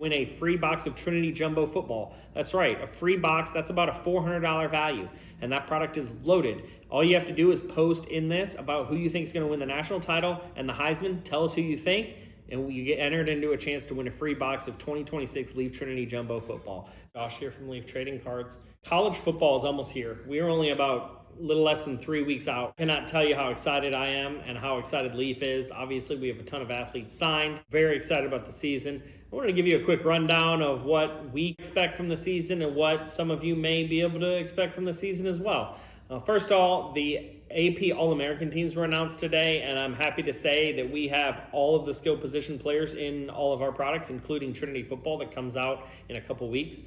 win a free box of Trinity Jumbo Football. That's right, a free box. That's about a $400 value, and that product is loaded. All you have to do is post in this about who you think is going to win the national title and the Heisman. Tell us who you think, and you get entered into a chance to win a free box of 2026 Leaf Trinity Jumbo Football. Josh here from Leaf Trading Cards. College football is almost here. We are only about a little less than 3 weeks out. I cannot tell you how excited I am and how excited Leaf is. Obviously, we have a ton of athletes signed. Very excited about the season. I wanted to give you a quick rundown of what we expect from the season and what some of you may be able to expect from the season as well. First of all, the AP All-American teams were announced today, and I'm happy to say that we have all of the skill position players in all of our products, including Trinity Football that comes out in a couple weeks.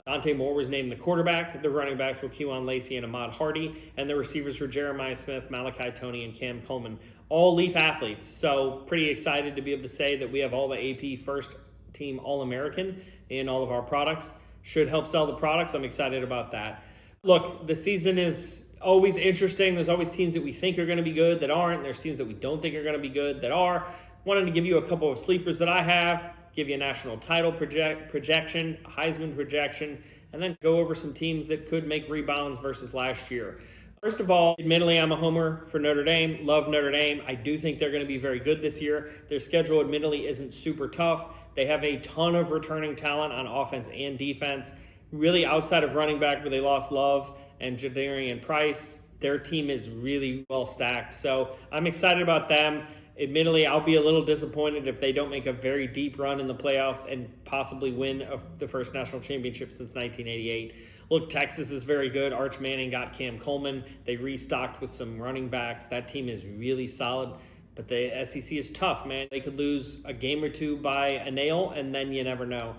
Dante Moore was named the quarterback. The running backs were Kewan Lacey and Ahmad Hardy, and the receivers were Jeremiah Smith, Malachi Toney, and Cam Coleman. All Leaf athletes, so pretty excited to be able to say that we have all the AP first team All-American in all of our products. Should help sell the products. I'm excited about that. Look, the season is always interesting. There's always teams that we think are going to be good that aren't. There's teams that we don't think are going to be good that are. Wanted to give you a couple of sleepers that I have, give you a national title projection, a Heisman projection, and then go over some teams that could make rebounds versus last year. First of all, admittedly, I'm a homer for Notre Dame. Love Notre Dame. I do think they're going to be very good this year. Their schedule admittedly isn't super tough. They have a ton of returning talent on offense and defense. Really outside of running back where they lost Love and Jadarian Price, their team is really well stacked. So I'm excited about them. Admittedly, I'll be a little disappointed if they don't make a very deep run in the playoffs and possibly win the first national championship since 1988. Look, Texas is very good. Arch Manning got Cam Coleman. They restocked with some running backs. That team is really solid, but the SEC is tough, man. They could lose a game or two by a nail, and then you never know.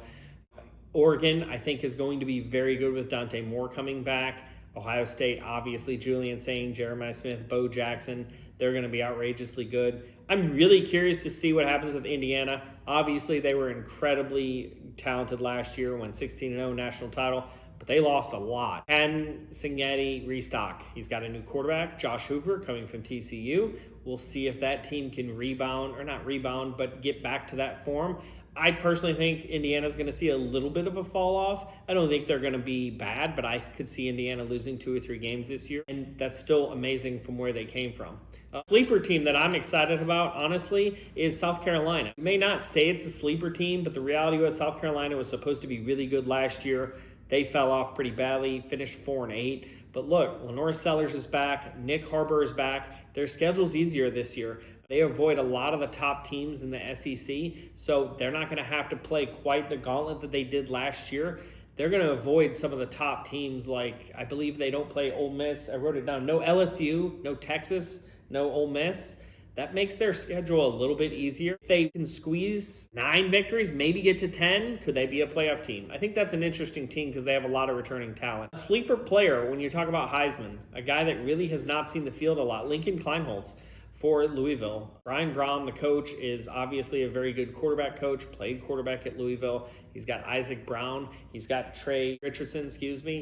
Oregon, I think, is going to be very good with Dante Moore coming back. Ohio State, obviously, Julian Sain, Jeremiah Smith, Bo Jackson. They're going to be outrageously good. I'm really curious to see what happens with Indiana. Obviously, they were incredibly talented last year, won 16-0 national title, but they lost a lot. And Signetti restock. He's got a new quarterback, Josh Hoover, coming from TCU. We'll see if that team can rebound, or not rebound, but get back to that form. I personally think Indiana's going to see a little bit of a fall off. I don't think they're going to be bad, but I could see Indiana losing 2 or 3 games this year, and that's still amazing from where they came from. A sleeper team that I'm excited about, honestly, is South Carolina. You may not say it's a sleeper team, but the reality was South Carolina was supposed to be really good last year. They fell off pretty badly, finished 4-8. But look, Lenore Sellers is back. Nick Harbour is back. Their schedule's easier this year. They avoid a lot of the top teams in the SEC, so they're not going to have to play quite the gauntlet that they did last year. They're going to avoid some of the top teams, like I believe they don't play Ole Miss. I wrote it down. No LSU, no Texas, no Ole Miss. That makes their schedule a little bit easier. If they can squeeze 9 victories, maybe get to 10, could they be a playoff team? I think that's an interesting team because they have a lot of returning talent. A sleeper player, when you talk about Heisman, a guy that really has not seen the field a lot, Lincoln Kleinholz for Louisville. Brian Brown, the coach, is obviously a very good quarterback coach, played quarterback at Louisville. He's got Isaac Brown. He's got Trey Richardson,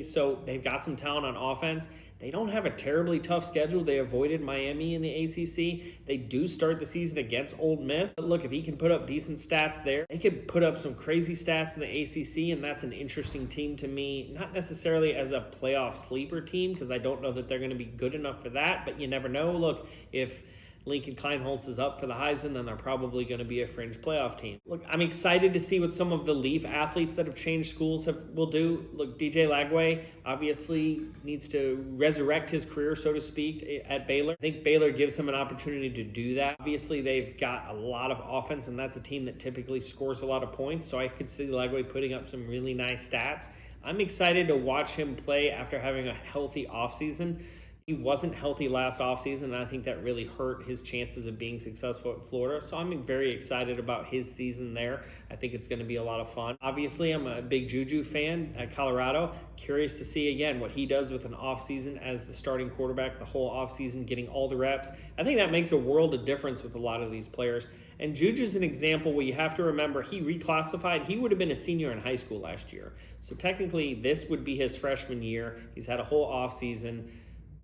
So they've got some talent on offense. They don't have a terribly tough schedule. They avoided Miami in the ACC. They do start the season against Ole Miss. But look, if he can put up decent stats there, they could put up some crazy stats in the ACC, and that's an interesting team to me. Not necessarily as a playoff sleeper team, because I don't know that they're going to be good enough for that, but you never know. Look, if Lincoln Kleinholz is up for the Heisman, then they're probably going to be a fringe playoff team. Look, I'm excited to see what some of the Leaf athletes that have changed schools will do. Look, DJ Lagway obviously needs to resurrect his career, so to speak, at Baylor. I think Baylor gives him an opportunity to do that. Obviously, they've got a lot of offense, and that's a team that typically scores a lot of points, so I could see Lagway putting up some really nice stats. I'm excited to watch him play after having a healthy offseason. He wasn't healthy last offseason, and I think that really hurt his chances of being successful at Florida. So I'm very excited about his season there. I think it's going to be a lot of fun. Obviously, I'm a big Juju fan at Colorado. Curious to see, again, what he does with an offseason as the starting quarterback, the whole offseason, getting all the reps. I think that makes a world of difference with a lot of these players. And Juju's an example where you have to remember he reclassified. He would have been a senior in high school last year. So technically, this would be his freshman year. He's had a whole offseason.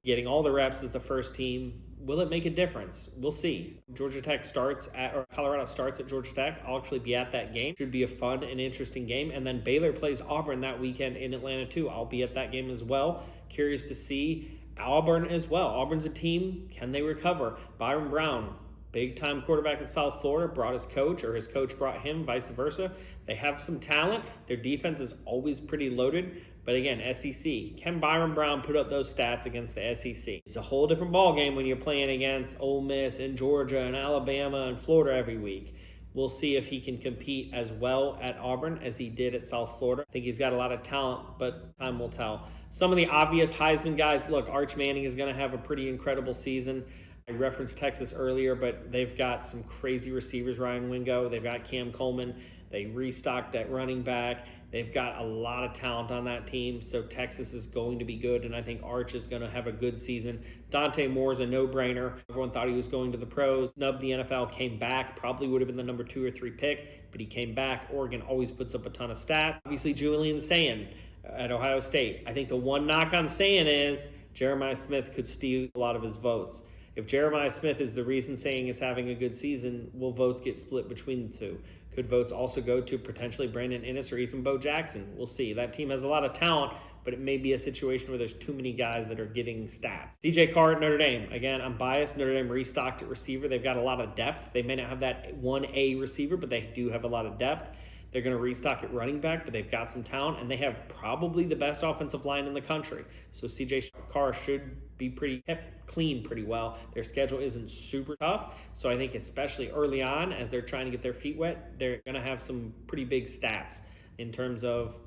Getting all the reps as the first team, will it make a difference? We'll see. Colorado starts at Georgia Tech. I'll actually be at that game. Should be a fun and interesting game. And then Baylor plays Auburn that weekend in Atlanta too. I'll be at that game as well. Curious to see Auburn as well. Auburn's a team. Can they recover? Byron Brown, big-time quarterback at South Florida, brought his coach, or his coach brought him, vice versa. They have some talent. Their defense is always pretty loaded. But again, SEC. Can Byron Brown put up those stats against the SEC? It's a whole different ballgame when you're playing against Ole Miss and Georgia and Alabama and Florida every week. We'll see if he can compete as well at Auburn as he did at South Florida. I think he's got a lot of talent, but time will tell. Some of the obvious Heisman guys, look, Arch Manning is going to have a pretty incredible season. I referenced Texas earlier, but they've got some crazy receivers, Ryan Wingo. They've got Cam Coleman. They restocked at running back. They've got a lot of talent on that team, so Texas is going to be good, and I think Arch is going to have a good season. Dante Moore's a no-brainer. Everyone thought he was going to the pros. Snubbed the NFL, came back, probably would have been the number 2 or 3 pick, but he came back. Oregon always puts up a ton of stats. Obviously, Julian Sayin at Ohio State. I think the one knock on Sayin is Jeremiah Smith could steal a lot of his votes. If Jeremiah Smith is the reason Sayin is having a good season, will votes get split between the two? Could votes also go to potentially Brandon Inniss or even Bo Jackson? We'll see. That team has a lot of talent, but it may be a situation where there's too many guys that are getting stats. CJ Carr at Notre Dame. Again, I'm biased. Notre Dame restocked at receiver. They've got a lot of depth. They may not have that 1A receiver, but they do have a lot of depth. They're going to restock at running back, but they've got some talent, and they have probably the best offensive line in the country. So CJ Carr should be kept clean pretty well. Their schedule isn't super tough, so I think especially early on as they're trying to get their feet wet, they're going to have some pretty big stats in terms of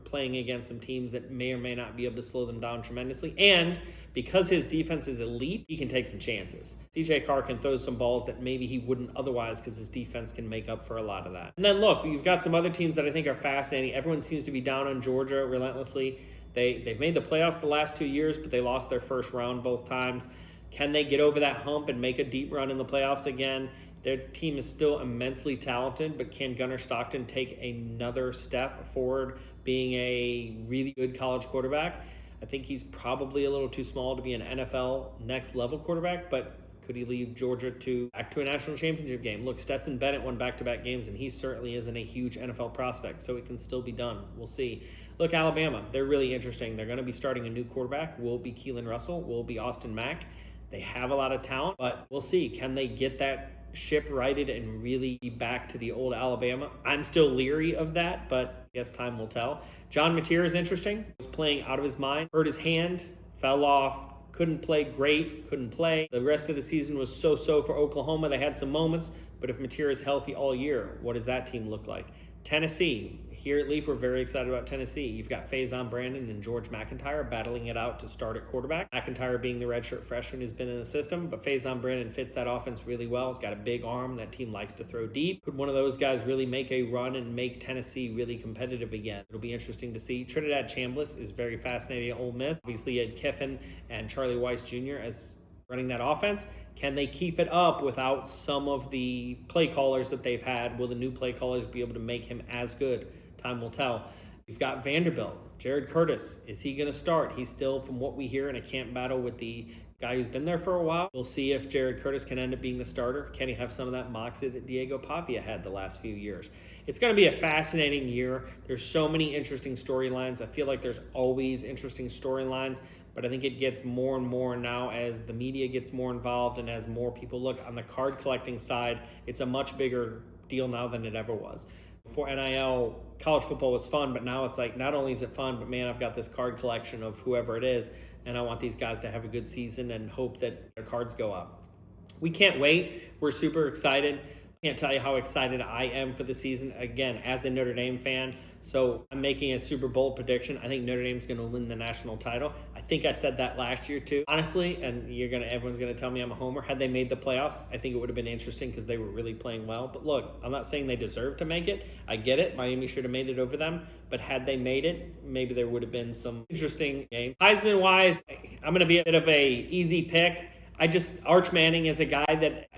playing against some teams that may or may not be able to slow them down tremendously. And because his defense is elite, he can take some chances. CJ Carr can throw some balls that maybe he wouldn't otherwise because his defense can make up for a lot of that. And then look, you've got some other teams that I think are fascinating. Everyone seems to be down on Georgia relentlessly. They've made the playoffs the last 2 years, but they lost their first round both times. Can they get over that hump and make a deep run in the playoffs again? Their team is still immensely talented, but can Gunnar Stockton take another step forward being a really good college quarterback? I think he's probably a little too small to be an NFL next-level quarterback, but could he lead Georgia back to a national championship game? Look, Stetson Bennett won back-to-back games, and he certainly isn't a huge NFL prospect, so it can still be done. We'll see. Look, Alabama, they're really interesting. They're going to be starting a new quarterback. Will it be Keelan Russell? Will it be Austin Mack? They have a lot of talent, but we'll see. Can they get that ship righted and really be back to the old Alabama? I'm still leery of that, but I guess time will tell. John Mateer is interesting. He was playing out of his mind, hurt his hand, fell off, couldn't play great, couldn't play. The rest of the season was so-so for Oklahoma. They had some moments, but if Mateer is healthy all year, what does that team look like? Tennessee. Here at Leaf, we're very excited about Tennessee. You've got Faison Brandon and George McIntyre battling it out to start at quarterback. McIntyre being the redshirt freshman who's been in the system, but Faison Brandon fits that offense really well. He's got a big arm. That team likes to throw deep. Could one of those guys really make a run and make Tennessee really competitive again? It'll be interesting to see. Trinidad Chambliss is very fascinating at Ole Miss. Obviously, Ed Kiffin and Charlie Weiss Jr. as running that offense. Can they keep it up without some of the play callers that they've had? Will the new play callers be able to make him as good? Time will tell. You've got Vanderbilt. Jared Curtis. Is he going to start? He's still, from what we hear, in a camp battle with the guy who's been there for a while. We'll see if Jared Curtis can end up being the starter. Can he have some of that moxie that Diego Pavia had the last few years? It's going to be a fascinating year. There's so many interesting storylines. I feel like there's always interesting storylines, but I think it gets more and more now as the media gets more involved and as more people look on the card collecting side. It's a much bigger deal now than it ever was. Before NIL, college football was fun, but now it's like not only is it fun, but man, I've got this card collection of whoever it is, and I want these guys to have a good season and hope that their cards go up. We can't wait. We're super excited. Can't tell you how excited I am for the season, again, as a Notre Dame fan. So I'm making a super bold prediction. I think Notre Dame's going to win the national title. I think I said that last year too. Honestly, and everyone's going to tell me I'm a homer. Had they made the playoffs, I think it would have been interesting because they were really playing well. But look, I'm not saying they deserve to make it. I get it. Miami should have made it over them. But had they made it, maybe there would have been some interesting game. Heisman-wise, I'm going to be a bit of a easy pick. Arch Manning is a guy that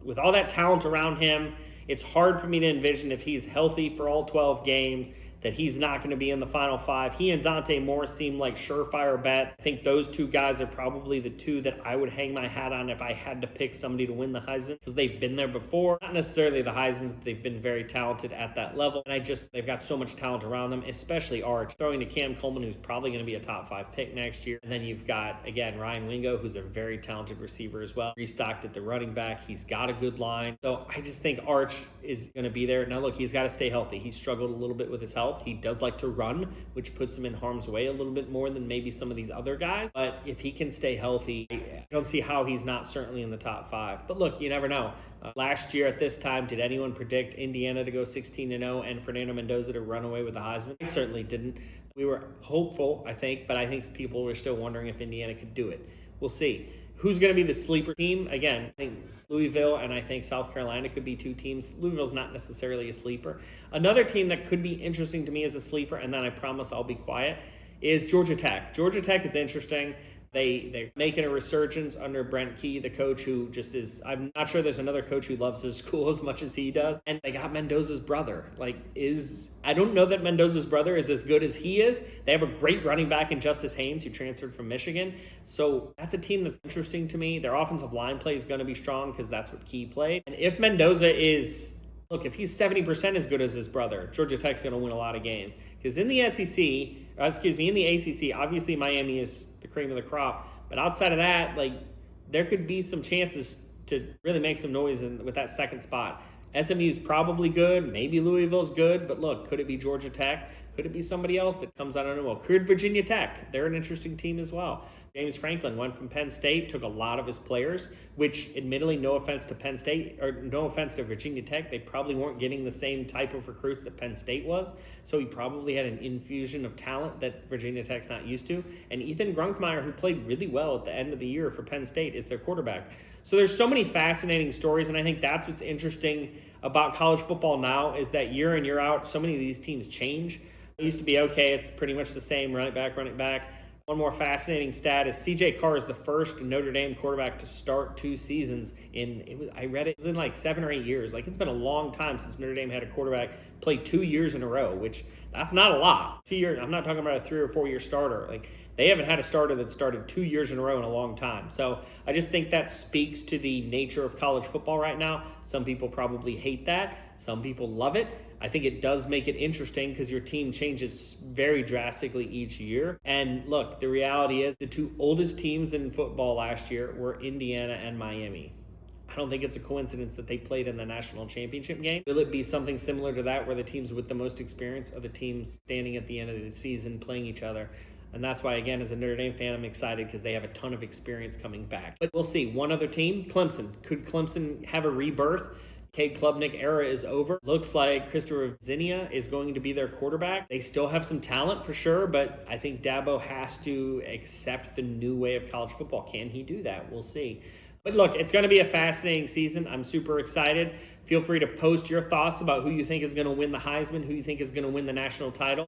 with all that talent around him, it's hard for me to envision if he's healthy for all 12 games that he's not going to be in the Final Five. He and Dante Moore seem like surefire bets. I think those two guys are probably the two that I would hang my hat on if I had to pick somebody to win the Heisman, because they've been there before. Not necessarily the Heisman, but they've been very talented at that level. And they've got so much talent around them, especially Arch. Throwing to Cam Coleman, who's probably going to be a top 5 pick next year. And then you've got, again, Ryan Wingo, who's a very talented receiver as well. Restocked at the running back. He's got a good line. So I just think Arch is going to be there. Now, look, he's got to stay healthy. He struggled a little bit with his health. He does like to run, which puts him in harm's way a little bit more than maybe some of these other guys. But if he can stay healthy, I don't see how he's not certainly in the top 5. But look, you never know. Last year at this time, did anyone predict Indiana to go 16-0 and Fernando Mendoza to run away with the Heisman? I certainly didn't. We were hopeful, I think, but I think people were still wondering if Indiana could do it. We'll see. Who's going to be the sleeper team? Again, I think Louisville and I think South Carolina could be two teams. Louisville's not necessarily a sleeper. Another team that could be interesting to me as a sleeper, and then I promise I'll be quiet, is Georgia Tech. Georgia Tech is interesting. They're making a resurgence under Brent Key, the coach who just is, I'm not sure there's another coach who loves his school as much as he does. And they got Mendoza's brother. I don't know that Mendoza's brother is as good as he is. They have a great running back in Justice Haynes, who transferred from Michigan. So that's a team that's interesting to me. Their offensive line play is going to be strong because that's what Key played. And if Mendoza is, look, if he's 70% as good as his brother, Georgia Tech's going to win a lot of games. Because in the in the ACC, obviously Miami is the cream of the crop. But outside of that, there could be some chances to really make some noise with that second spot. SMU's probably good. Maybe Louisville's good. But look, could it be Georgia Tech? Could it be somebody else that comes out on a well? Could Virginia Tech? They're an interesting team as well. James Franklin went from Penn State, took a lot of his players, which admittedly, no offense to Penn State, or no offense to Virginia Tech, they probably weren't getting the same type of recruits that Penn State was. So he probably had an infusion of talent that Virginia Tech's not used to. And Ethan Grunkmeyer, who played really well at the end of the year for Penn State, is their quarterback. So there's so many fascinating stories, and I think that's what's interesting about college football now, is that year in, year out, so many of these teams change. It used to be, okay, it's pretty much the same, run it back. One more fascinating stat is CJ Carr is the first Notre Dame quarterback to start 2 seasons I read it was in 7 or 8 years. It's been a long time since Notre Dame had a quarterback play 2 years in a row, which that's not a lot. 2 years, I'm not talking about a 3 or 4 year starter. They haven't had a starter that started 2 years in a row in a long time. So I just think that speaks to the nature of college football right now. Some people probably hate that. Some people love it. I think it does make it interesting because your team changes very drastically each year. And look, the reality is the 2 oldest teams in football last year were Indiana and Miami. I don't think it's a coincidence that they played in the national championship game. Will it be something similar to that, where the teams with the most experience are the teams standing at the end of the season playing each other? And that's why, again, as a Notre Dame fan, I'm excited because they have a ton of experience coming back. But we'll see. One other team, Clemson. Could Clemson have a rebirth? Cade Klubnik era is over. Looks like Christopher Zinnia is going to be their quarterback. They still have some talent for sure, but I think Dabo has to accept the new way of college football. Can he do that? We'll see. But look, it's going to be a fascinating season. I'm super excited. Feel free to post your thoughts about who you think is going to win the Heisman, who you think is going to win the national title.